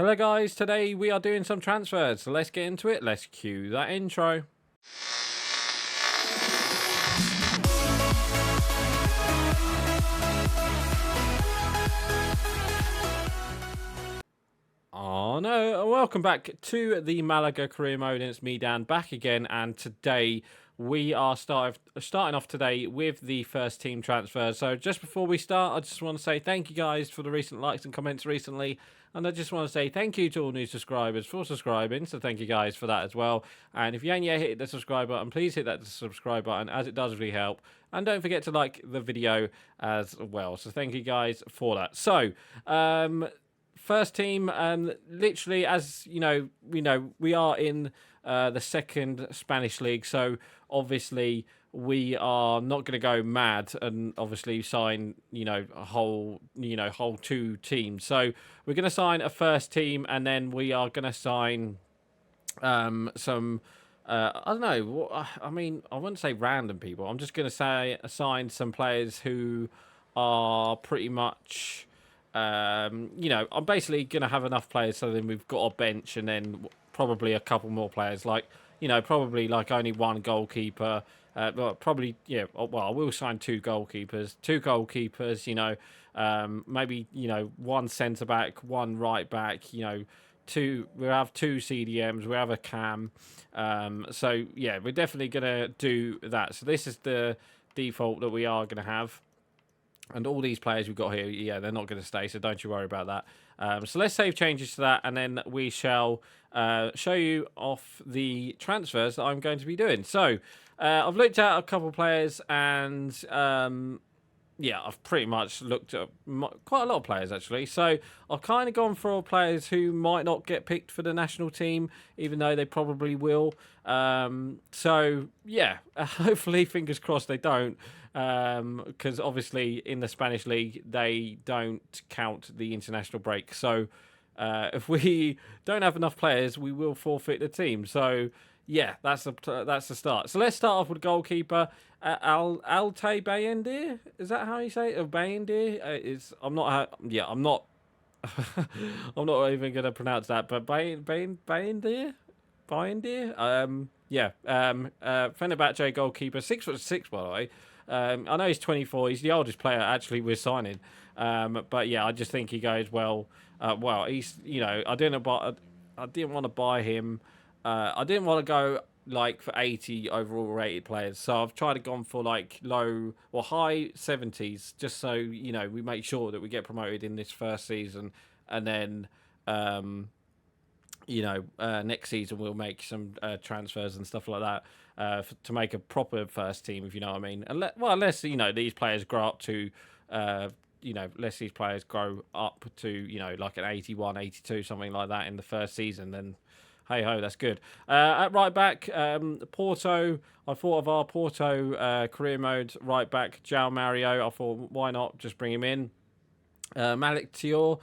Hello guys, today we are doing some transfers, so let's get into it. Let's cue that intro. Oh no, welcome back to the Malaga career mode, and it's me Dan back again, and today we are starting off today with the first team transfer. So just before we start, I just want to say thank you guys for the recent likes and comments recently, and I just want to say thank you to all new subscribers for subscribing, so thank you guys for that as well. And if you ain't yet hit the subscribe button, please hit that subscribe button, as it does really help. And don't forget to like the video as well, so thank you guys for that. So first team, literally, as you know, we are in the second Spanish league, so obviously we are not going to go mad and obviously sign, a whole two teams. So we're going to sign a first team, and then we are going to sign some. I don't know. I mean, I wouldn't say random people. I'm just going to say assign some players who are pretty much. I'm basically going to have enough players so then we've got a bench, and then probably a couple more players, like, probably like only one goalkeeper. Well, probably, yeah, well, I will sign two goalkeepers, maybe, one centre-back, one right-back, we'll have two CDMs, we'll have a cam. So, yeah, we're definitely going to do that. So this is the default that we are going to have. And all these players we've got here, yeah, they're not going to stay, so don't you worry about that. So let's save changes to that, and then we shall show you off the transfers that I'm going to be doing. So I've looked at a couple of players, and yeah, I've pretty much looked at quite a lot of players, actually. So I've kind of gone for players who might not get picked for the national team, even though they probably will. So, yeah, hopefully, fingers crossed, they don't. Because obviously in the Spanish league, they don't count the international break. So if we don't have enough players, we will forfeit the team. So, yeah, that's the start. So let's start off with goalkeeper. TheCbaGamer, is that how you say it? Bayendir? I'm not I'm not even going to pronounce that, but Bayendir? Fenerbahce goalkeeper, 6'6", by the way. I know he's 24. He's the oldest player actually we're signing. But yeah, I just think he goes well. He's I didn't want to buy him. I didn't want to go like for 80 overall rated players, so I've tried to gone for like low or high 70s, just so we make sure that we get promoted in this first season, and then next season we'll make some transfers and stuff like that to make a proper first team, if you know what I mean. Unless these players grow up to unless these players grow up to like an 81, 82, something like that in the first season, then hey ho, that's good. At right back, Porto. I thought of our Porto career mode right back, João Mario. I thought, why not just bring him in? Malik Tior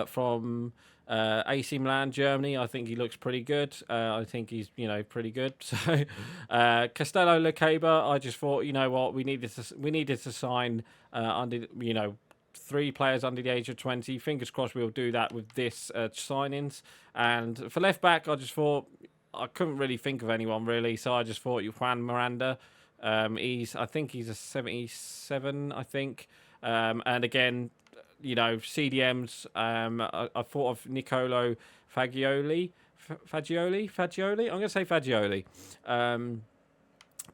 from AC Milan, Germany. I think he looks pretty good. I think he's pretty good. So Castello Lacaba. I just thought, what, we needed to sign under 3 players under the age of 20. Fingers crossed we'll do that with this signings. And for left back, I just thought I couldn't really think of anyone really, so I just thought Juan Miranda. I think he's a 77, I think. And again, CDMs. I thought of Nicolo Fagioli. I'm going to say Fagioli.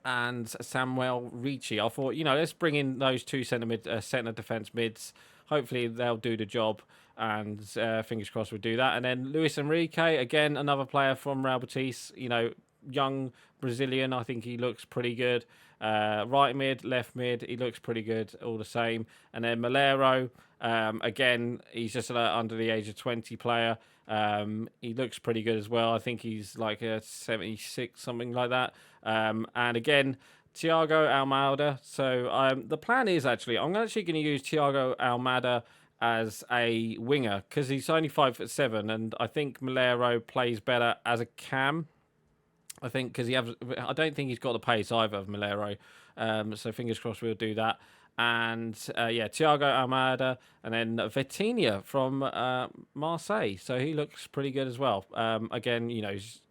And Samuel Ricci. I thought, let's bring in those two centre defence mids. Hopefully they'll do the job, and fingers crossed we'll do that. And then Luis Enrique, again, another player from Real Betis, young Brazilian. I think he looks pretty good. Right mid, left mid, he looks pretty good all the same. And then Malero, again, he's just under the age of 20 player. He looks pretty good as well. I think he's like a 76, something like that. And again, Thiago Almada. So the plan is actually, I'm actually going to use Thiago Almada as a winger because he's only 5'7", and I think Malero plays better as a cam. I think because I don't think he's got the pace either of Malero. So fingers crossed we'll do that. And yeah, Thiago Almada, and then Vitinha from Marseille. So he looks pretty good as well. Again, he's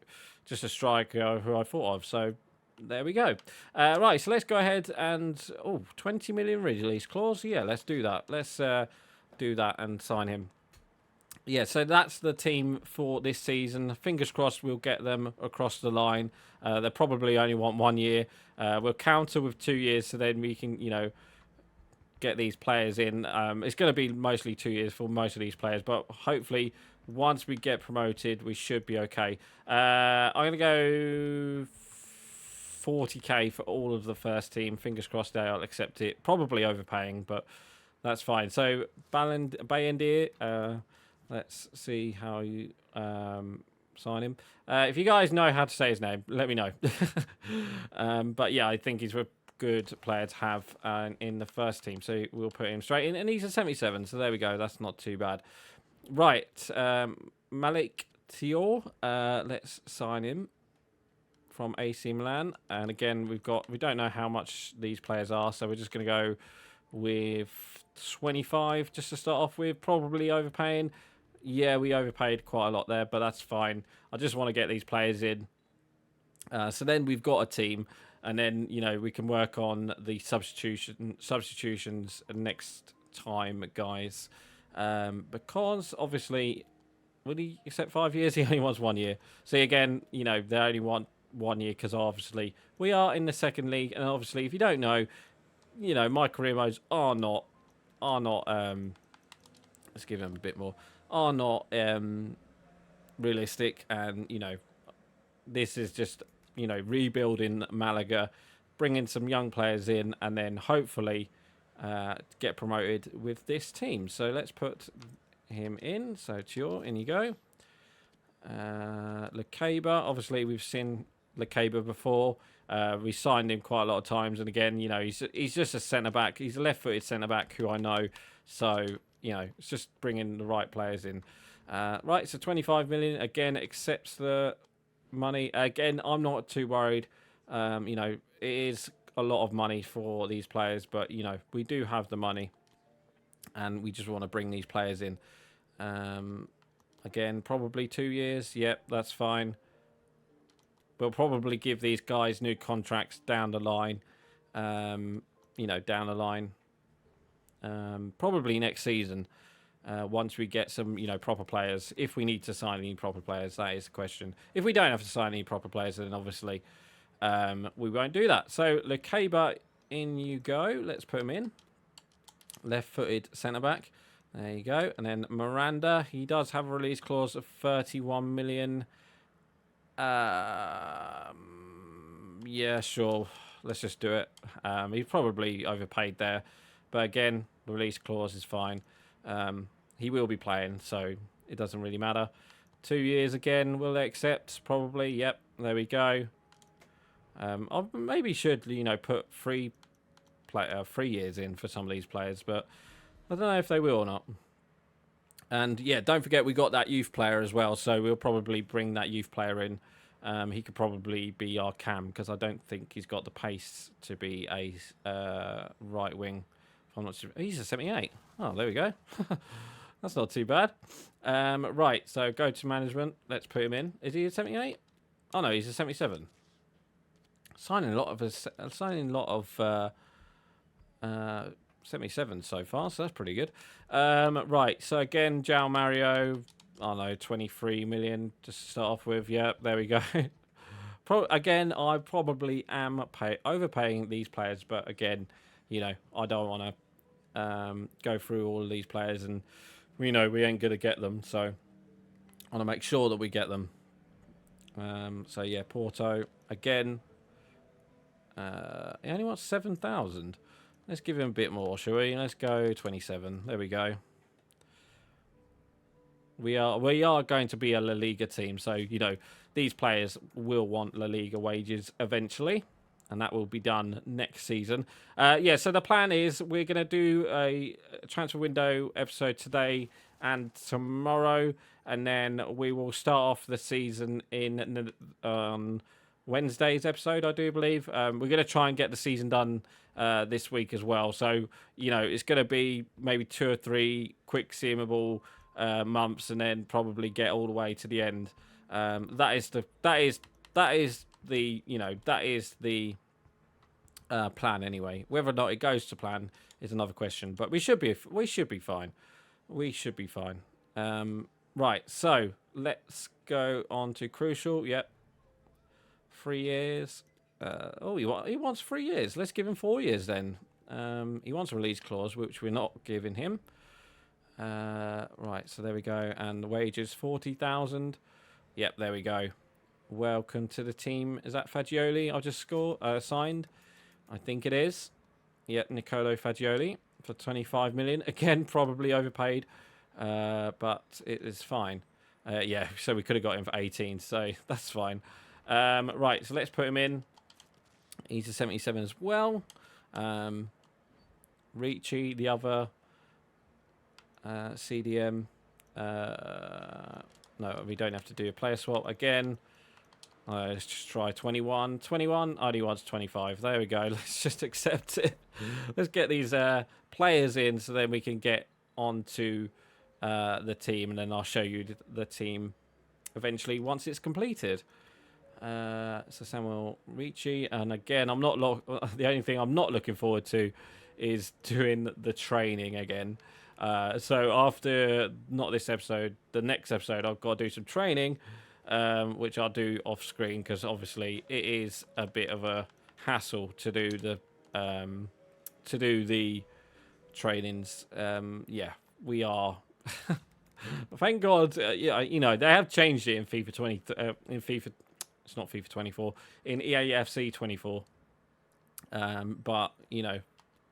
just a striker who I thought of. So there we go. Right, so let's go ahead and 20 million release clause. Yeah, let's do that. Let's do that and sign him. Yeah, so that's the team for this season. Fingers crossed we'll get them across the line. They probably only want 1 year. We'll counter with 2 years, so then we can, get these players in. It's going to be mostly 2 years for most of these players, but hopefully once we get promoted, we should be okay. I'm going to go 40k for all of the first team. Fingers crossed they'll accept it. Probably overpaying, but that's fine. So Bayendir, let's see how you sign him. If you guys know how to say his name, let me know. But yeah, I think he's a good player to have in the first team. So we'll put him straight in. And he's a 77, so there we go. That's not too bad. Right, Malik Thior, let's sign him from AC Milan. And again, we don't know how much these players are, so we're just going to go with 25 just to start off with. Probably overpaying. Yeah, we overpaid quite a lot there, but that's fine. I just want to get these players in. So then we've got a team, and then we can work on the substitutions next time, guys. Because obviously, will he accept 5 years? He only wants 1 year. See, again, they only want 1 year because obviously we are in the second league, and obviously if you don't know, my career modes are not. Let's give him a bit more. Are not realistic, and this is just rebuilding Malaga, bringing some young players in, and then hopefully get promoted with this team. So let's put him in. So Thior, in you go. TheCbaGamer, obviously we've seen TheCbaGamer before. We signed him quite a lot of times, and again, he's just a centre back. He's a left-footed centre back who I know. So it's just bringing the right players in. Right, so 25 million again accepts the money. Again, I'm not too worried. It is a lot of money for these players, but we do have the money, and we just want to bring these players in. Again, probably 2 years. Yep, that's fine. We'll probably give these guys new contracts down the line. Down the line. Probably next season. Once we get some, proper players. If we need to sign any proper players, that is the question. If we don't have to sign any proper players, then obviously we won't do that. So TheCbaGamer, in you go. Let's put him in. Left-footed centre-back. There you go. And then Miranda, he does have a release clause of 31 million. Yeah, sure. Let's just do it. He's probably overpaid there. But again, the release clause is fine. He will be playing, so it doesn't really matter. 2 years again, will they accept? Probably. Yep, there we go. I maybe should, put 3 years in for some of these players, but I don't know if they will or not. And yeah, don't forget we got that youth player as well, so we'll probably bring that youth player in. He could probably be our cam, because I don't think he's got the pace to be a right wing. I'm not sure. He's a 78. Oh, there we go. That's not too bad. Right, so go to management. Let's put him in. Is he a 78? Oh no, he's a 77. Signing a lot of 77 so far, so that's pretty good. Right, so again, João Mario. I know, 23 million just to start off with. Yep, there we go. Again, I probably am overpaying these players, but again, I don't want to go through all of these players, and we ain't going to get them, so I want to make sure that we get them. So yeah, Porto again. He only wants 7,000. Let's give him a bit more, shall we? Let's go 27. There we go. We are going to be a La Liga team, so these players will want La Liga wages eventually, and that will be done next season. Yeah, so the plan is we're going to do a transfer window episode today and tomorrow, and then we will start off the season in Wednesday's episode, I do believe. We're going to try and get the season done this week as well. So, you know, it's going to be maybe 2 or 3 quick seamable months, and then probably get all the way to the end. That is the plan anyway. Whether or not it goes to plan is another question, but we should be fine. We should be fine. Right, so let's go on to Crucial. Yep, 3 years. He wants 3 years. Let's give him 4 years then. He wants a release clause, which we're not giving him. Right, so there we go. And the wages 40,000. Yep, there we go. Welcome to the team. Is that Fagioli? I've just signed. I think it is. Yep, Nicolo Fagioli for 25 million. Again, probably overpaid, but it is fine. Yeah, so we could have got him for 18, so that's fine. Right, so let's put him in. He's a 77 as well. Ricci, the other CDM. No, we don't have to do a player swap again. Let's just try 21. 21, only wants 25. There we go. Let's just accept it. Let's get these players in so then we can get onto the team, and then I'll show you the team eventually once it's completed. So Samuel Ricci, and again, the only thing I'm not looking forward to is doing the training again. So after not this episode, the next episode, I've got to do some training, which I'll do off screen because obviously it is a bit of a hassle to do the trainings. Yeah, we are. Thank God. Yeah, you know they have changed it in FIFA 20. In FIFA, it's not FIFA 24. In EAFC 24. But you know,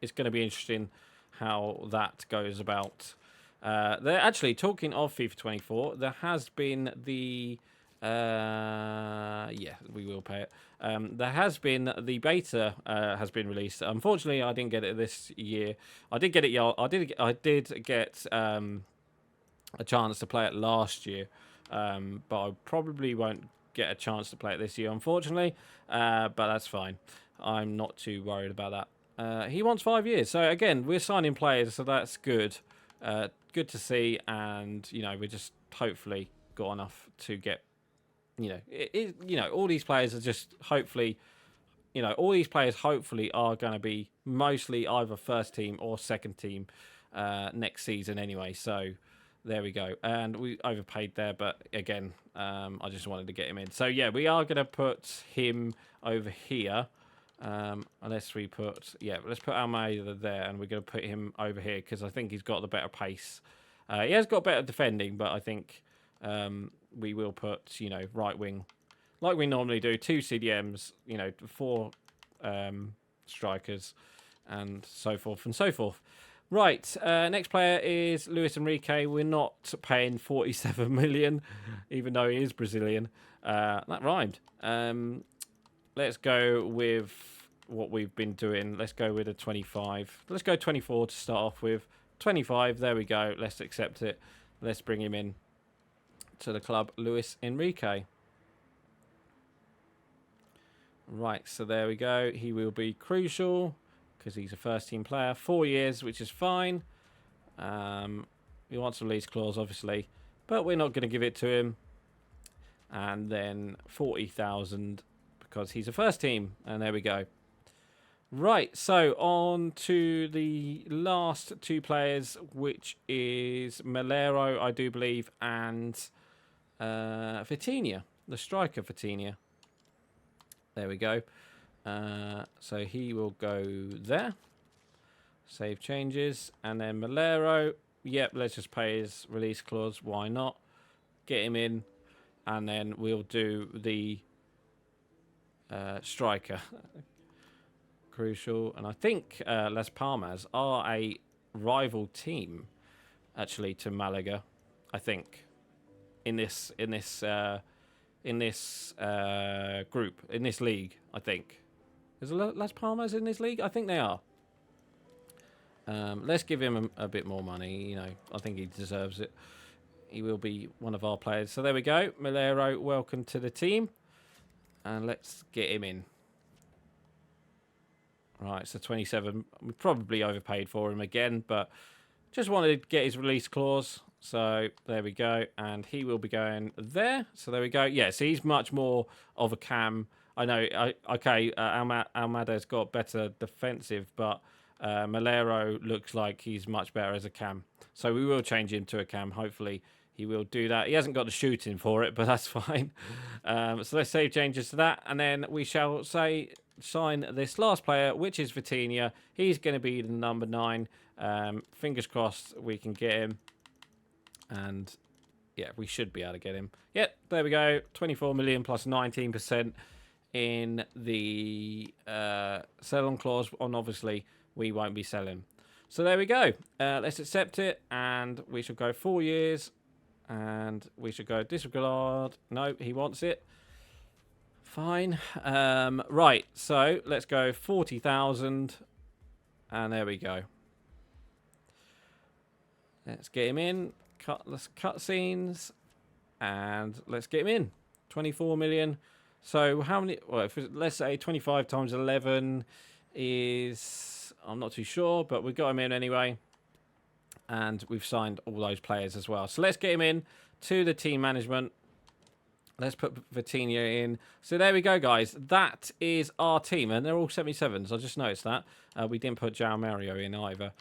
it's going to be interesting how that goes about. They're actually talking of FIFA 24. There has been the yeah, we will pay it. There has been the beta has been released. Unfortunately, I didn't get it this year. I did get it. I did get a chance to play it last year, but I probably won't get a chance to play it this year, unfortunately. But that's fine. I'm not too worried about that. He wants 5 years, so again, we're signing players, so that's good. Good to see, and you know, we just hopefully got enough to get. You know, all these players are just hopefully. You know, all these players hopefully are going to be mostly either first team or second team next season anyway. So there we go. And we overpaid there, but again, I just wanted to get him in. So yeah, we are going to put him over here. Let's put Almeida there, and we're going to put him over here because I think he's got the better pace. He has got better defending, but I think we will put, you know, right wing, like we normally do, 2 CDMs, you know, 4 strikers, and so forth and so forth. Right, next player is Luis Enrique. We're not paying 47 million, even though he is Brazilian. That rhymed. Let's go with what we've been doing. Let's go with a 25. Let's go 24 to start off with. 25, there we go. Let's accept it. Let's bring him in to the club, Luis Enrique. Right, so there we go. He will be crucial because he's a first-team player. 4 years, which is fine. He wants a release clause, obviously, but we're not going to give it to him. And then 40,000 because he's a first team, and there we go. Right, so on to the last 2 players, which is Melero, I do believe, and Vitinha, the striker Vitinha. There we go. So he will go there. Save changes, and then Melero. Yep, let's just pay his release clause. Why not? Get him in, and then we'll do the striker. Crucial, and I think Las Palmas are a rival team, actually, to Malaga. I think in this group, in this league, I think is Las Palmas in this league. I think they are. Let's give him a bit more money. You know, I think he deserves it. He will be one of our players. So there we go, Melero. Welcome to the team. And let's get him in. Right, so 27. We probably overpaid for him again, but just wanted to get his release clause. So there we go. And he will be going there. So there we go. Yeah, so he's much more of a cam. I know, okay, Almada's got better defensive, but Malero looks like he's much better as a cam. So we will change him to a cam. Hopefully he will do that. He hasn't got the shooting for it, but that's fine. So let's save changes to that. And then we shall sign this last player, which is Vitinha. He's going to be the number 9. Fingers crossed we can get him. And yeah, we should be able to get him. Yep, there we go. 24 million plus 19% in the sell-on clause. And obviously, we won't be selling. So there we go. Let's accept it. And we should go 4 years. And we should go disregard. No, he wants it. Fine. Right, so let's go 40,000. And there we go. Let's get him in. Let's cut scenes. And let's get him in. 24 million. So how many? Well, if let's say 25 times 11 is, I'm not too sure, but we got him in anyway. And we've signed all those players as well. So let's get him in to the team management. Let's put Vitinha in. So there we go, guys. That is our team. And they're all 77s. I just noticed that. We didn't put João Mario in either.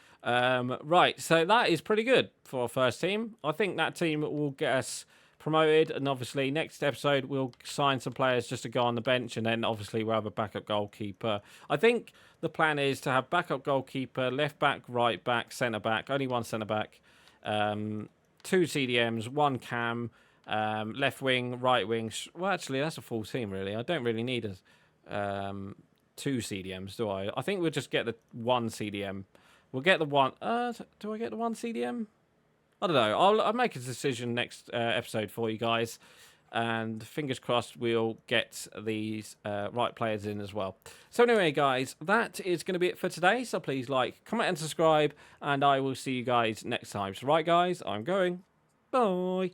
Right, so that is pretty good for our first team. I think that team will get us promoted. And obviously, next episode, we'll sign some players just to go on the bench. And then, obviously, we'll have a backup goalkeeper. I think the plan is to have backup goalkeeper, left back, right back, centre back. Only one centre back. 2 CDMs, 1 cam. Left wing, right wing. Well, actually, that's a full team, really. I don't really need 2 CDMs, do I? I think we'll just get the 1 CDM. We'll get the one. Do I get the 1 CDM? I don't know. I'll make a decision next episode for you guys. And fingers crossed we'll get these right players in as well. So anyway, guys, that is going to be it for today. So please like, comment, and subscribe. And I will see you guys next time. So right, guys, I'm going. Bye.